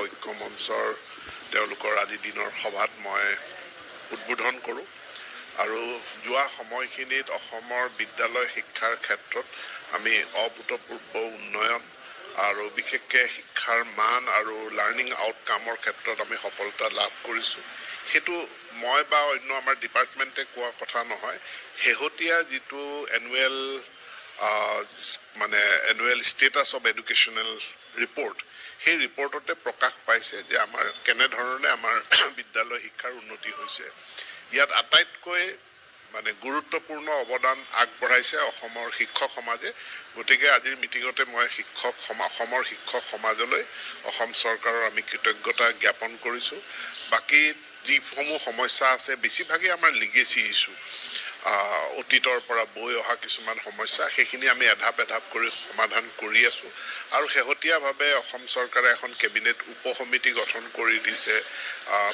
ঐক্য মঞ্চৰ তেওঁলোকৰ আজি দিনৰ সভাত মই উদ্বোধন কৰোঁ আৰু যোৱা সময়খিনিত অসমৰ বিদ্যালয় শিক্ষাৰ ক্ষেত্ৰত আমি অভূতপূৰ্ব উন্নয়ন আৰু বিশেষকৈ শিক্ষাৰ মান আৰু লাৰ্ণিং আউটকামৰ ক্ষেত্ৰত আমি সফলতা লাভ কৰিছোঁ সেইটো মই বা অন্য আমাৰ ডিপাৰ্টমেণ্টে কোৱা কথা নহয় শেহতীয়া যিটো annual status of educational report সেই ৰিপৰ্টতে প্ৰকাশ পাইছে যে আমাৰ কেনেধৰণে আমাৰ বিদ্যালয় শিক্ষাৰ উন্নতি হৈছে ইয়াত আটাইতকৈ গুৰুত্বপূৰ্ণ অৱদান আগবঢ়াইছে অসমৰ শিক্ষক সমাজে গতিকে আজিৰ মিটিঙতে মই অসমৰ শিক্ষক সমাজলৈ অসম চৰকাৰৰ আমি কৃতজ্ঞতা জ্ঞাপন কৰিছোঁ বাকী যিসমূহ সমস্যা আছে বেছিভাগেই আমাৰ লিগেচি ইছ্যু অতীতৰ পৰা বৈ অহা কিছুমান সমস্যা সেইখিনি আমি এধাপ কৰি সমাধান কৰি আছোঁ আৰু শেহতীয়াভাৱে অসম চৰকাৰে এখন কেবিনেট উপসমিতি গঠন কৰি দিছে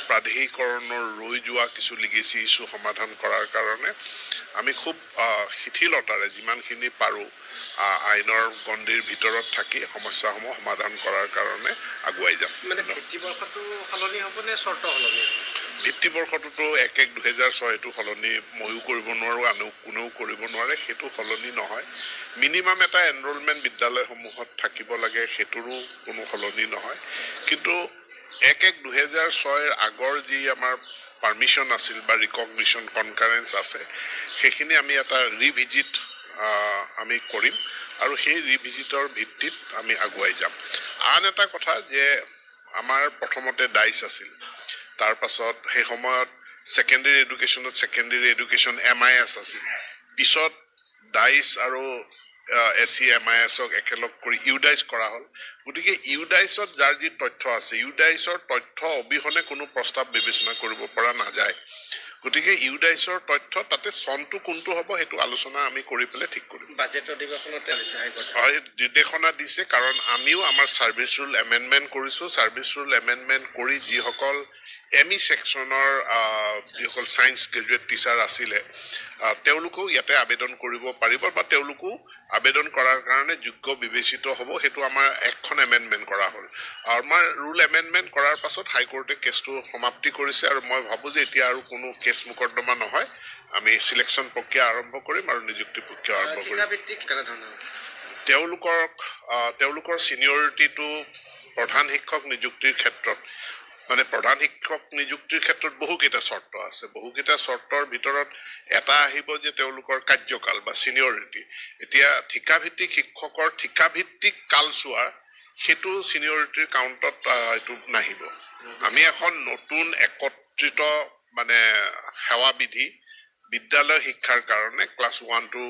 প্ৰাধিকৰণৰ ৰৈ যোৱা কিছু লিগেচি ইছ্যু সমাধান কৰাৰ কাৰণে আমি খুব শিথিলতাৰে যিমানখিনি পাৰোঁ আইনৰ গণ্ডিৰ ভিতৰত থাকি সমস্যাসমূহ সমাধান কৰাৰ কাৰণে আগুৱাই যাম ভিত্তিবৰ্ষটো সলনি হ'ব নে চৰ্ত সলনি হ'ব ভিত্তিবৰ্ষটোতো 1-1-2006 সলনি ময়ো কৰিব নোৱাৰোঁ আনো কোনেও কৰিব নোৱাৰে সেইটো সলনি নহয় মিনিমাম এটা এনৰোলমেণ্ট বিদ্যালয়সমূহত থাকিব লাগে সেইটোৰো কোনো সলনি নহয় কিন্তু 1-1-2006 আগৰ যি আমাৰ পাৰ্মিশ্যন আছিল বা ৰিকগনিশ্যন কনকাৰেঞ্চ আছে সেইখিনি আমি এটা ৰিভিজিট আমি কৰিম আৰু সেই ৰিভিজিটৰ ভিত্তিত আমি আগুৱাই যাম আন এটা কথা যে আমাৰ প্ৰথমতে ডাইচ আছিল তাৰ পাছত সেই সময়ত সেকেন্ডাৰী এডুকেশ্যন MIS আছিল পিছত ডাইচ আৰু SEMIS-ক একেলগ কৰি ইউডাইচ কৰা হ'ল গতিকে ইউডাইচত যাৰ যি তথ্য আছে ইউডাইচৰ তথ্য অবিহনে কোনো প্ৰস্তাৱ বিবেচনা কৰিব পৰা নাযায় গতিকে ইউডাইচৰ তথ্য তাতে চনটো কোনটো হ'ব সেইটো আলোচনা আমি কৰি পেলাই ঠিক কৰিম বাজেট অধিৱেশনতে নিৰ্দেশনা দিছে কাৰণ আমিও আমাৰ ছাৰ্ভিচ ৰুল এমেণ্ডমেণ্ট কৰিছোঁ ছাৰ্ভিচ ৰুল এমেণ্ডমেণ্ট কৰি যিসকল ME ছেকশ্যনৰ যিসকল ছায়েন্স গ্ৰেজুৱেট টিচাৰ আছিলে তেওঁলোকেও ইয়াতে আবেদন কৰিব পাৰিব বা তেওঁলোকো আবেদন কৰাৰ কাৰণে যোগ্য বিবেচিত হ'ব সেইটো আমাৰ এখন এমেণ্ডমেণ্ট কৰা হ'ল আমাৰ ৰুল এমেণ্ডমেণ্ট কৰাৰ পাছত হাইকোৰ্টে কেছটো সমাপ্তি কৰিছে আৰু মই ভাবোঁ যে এতিয়া আৰু কোনো কেছ মোকদ্দমা নহয় আমি চিলেকশ্যন প্ৰক্ৰিয়া আৰম্ভ কৰিম আৰু নিযুক্তি প্ৰক্ৰিয়া আৰম্ভ কৰিম তেওঁলোকৰ ছিনিয়ৰিটিটো প্ৰধান শিক্ষক নিযুক্তিৰ ক্ষেত্ৰত প্ৰধান শিক্ষক নিযুক্তিৰ ক্ষেত্ৰত বহুকেইটা চৰ্ত আছে বহুকেইটা চৰ্তৰ ভিতৰত এটা আহিব যে তেওঁলোকৰ কাৰ্যকাল বা ছিনিয়ৰিটি এতিয়া ঠিকাভিত্তিক শিক্ষকৰ ঠিকাভিত্তিক কালচোৱা সেইটো ছিনিয়ৰিটিৰ কাউণ্টত এইটো নাহিব আমি এখন নতুন একত্ৰিত সেৱা বিধি বিদ্যালয় শিক্ষাৰ কাৰণে ক্লাছ 1 to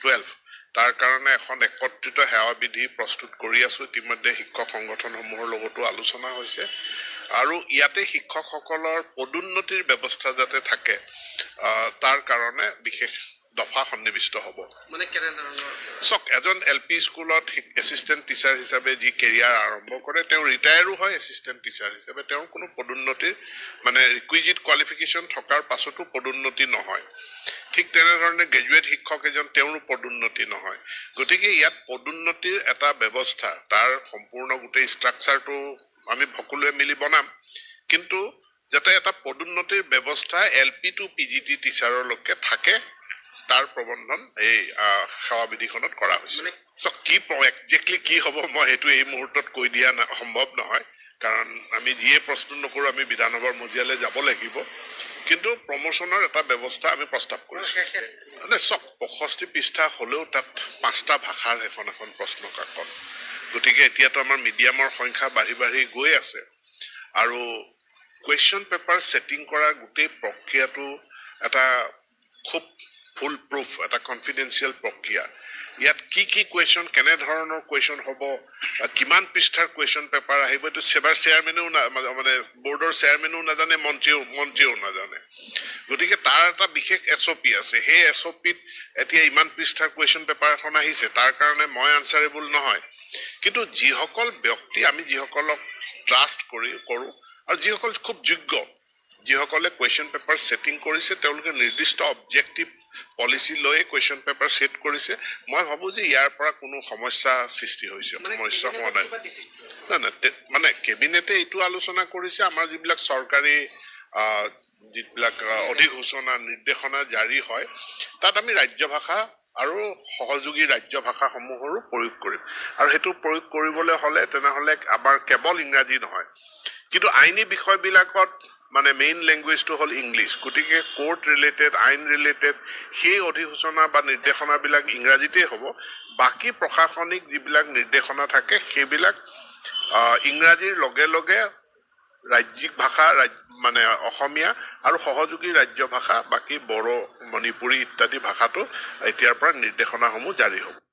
12 তাৰ কাৰণে এখন একত্ৰিত সেৱা বিধি প্ৰস্তুত কৰি আছোঁ ইতিমধ্যে শিক্ষক সংগঠনসমূহৰ লগতো আলোচনা হৈছে আৰু ইয়াতে শিক্ষকসকলৰ পদোন্নতিৰ ব্যৱস্থা যাতে থাকে তাৰ কাৰণে বিশেষ দফা সন্নিবিষ্ট হ'ব এজন LP স্কুলত এছিষ্টেণ্ট টিচাৰ হিচাপে যি কেৰিয়াৰ আৰম্ভ কৰে তেওঁ ৰিটায়াৰো হয় এছিষ্টেণ্ট টিচাৰ হিচাপে তেওঁৰ কোনো পদোন্নতিৰ ৰিকুইজিট কোৱালিফিকেশ্যন থকাৰ পাছতো পদোন্নতি নহয় ঠিক তেনেধৰণে গ্ৰেজুৱেট শিক্ষক এজন তেওঁৰো পদোন্নতি নহয় গতিকে ইয়াত পদোন্নতিৰ এটা ব্যৱস্থা তাৰ সম্পূৰ্ণ গোটেই ষ্ট্ৰাকচাৰটো আমি সকলোৱে মিলি বনাম কিন্তু যাতে এটা পদোন্নতিৰ ব্যৱস্থা LP to PGT টিচাৰলৈকে থাকে তাৰ প্ৰবন্ধন এই সেৱা বিধিখনত কৰা হৈছে কি একজেক্টলি কি হ'ব মই সেইটো এই মুহূৰ্তত কৈ দিয়া সম্ভৱ নহয় কাৰণ আমি যিয়ে প্ৰস্তুত নকৰোঁ আমি বিধানসভাৰ মজিয়ালৈ যাব লাগিব কিন্তু প্ৰমোচনৰ এটা ব্যৱস্থা আমি প্ৰস্তাৱ কৰিছোঁ 65 পৃষ্ঠা হ'লেও তাত 5টা ভাষাৰ এখন প্ৰশ্ন কাকত গতিকে এতিয়াতো আমাৰ মিডিয়ামৰ সংখ্যা বাঢ়ি গৈ আছে আৰু কুৱেশ্যন পেপাৰ ছেটিং কৰা গোটেই প্ৰক্ৰিয়াটো এটা খুব ফুল প্ৰুফ এটা কনফিডেন্সিয়েল প্ৰক্ৰিয়া ইয়াত কি কুৱেশ্যন কেনেধৰণৰ কুৱেশ্যন হ'ব কিমান পৃষ্ঠাৰ কুৱেশ্যন পেপাৰ আহিব এইটো চেয়াৰমেনেও বৰ্ডৰ চেয়াৰমেনেও নাজানে মন্ত্ৰীয়েও নাজানে গতিকে তাৰ এটা বিশেষ SOP আছে সেই SOPত এতিয়া ইমান পৃষ্ঠাৰ কুৱেশ্যন পেপাৰ এখন আহিছে তাৰ কাৰণে মই আনচাৰেবল নহয় কিন্তু যিসকল ব্যক্তি আমি যিসকলক ট্ৰাষ্ট কৰোঁ আৰু যিসকল খুব যোগ্য যিসকলে কুৱেশ্যন পেপাৰ ছেটিং কৰিছে তেওঁলোকে নিৰ্দিষ্ট অবজেক্টিভ পলিচি লৈ কুৱেশ্যন পেপাৰ ছেট কৰিছে মই ভাবোঁ যে ইয়াৰ পৰা কোনো সমস্যা সৃষ্টি হৈছে সমস্যা হোৱা নাই মানে কেবিনেটে এইটো আলোচনা কৰিছে আমাৰ যিবিলাক চৰকাৰী যিবিলাক অধিসূচনা নিৰ্দেশনা জাৰি হয় তাত আমি ৰাজ্য ভাষা আৰু সহযোগী ৰাজ্য ভাষাসমূহৰো প্ৰয়োগ কৰিম আৰু সেইটো প্ৰয়োগ কৰিবলৈ হ'লে তেনেহ'লে আমাৰ কেৱল ইংৰাজী নহয় কিন্তু আইনী বিষয়বিলাকত মানে মেইন লেংগুৱেজটো হ'ল ইংলিছ গতিকে কোৰ্ট ৰিলেটেড আইন ৰিলেটেড সেই অধিসূচনা বা নিৰ্দেশনাবিলাক ইংৰাজীতেই হ'ব বাকী প্ৰশাসনিক যিবিলাক নিৰ্দেশনা থাকে সেইবিলাক ইংৰাজীৰ লগে লগে ৰাজ্যিক ভাষা মানে অসমীয়া আৰু সহযোগী ৰাজ্য ভাষা বাকী বড়ো মণিপুৰী ইত্যাদি ভাষাটো এতিয়াৰ পৰা নিৰ্দেশনাসমূহ জাৰি হ'ব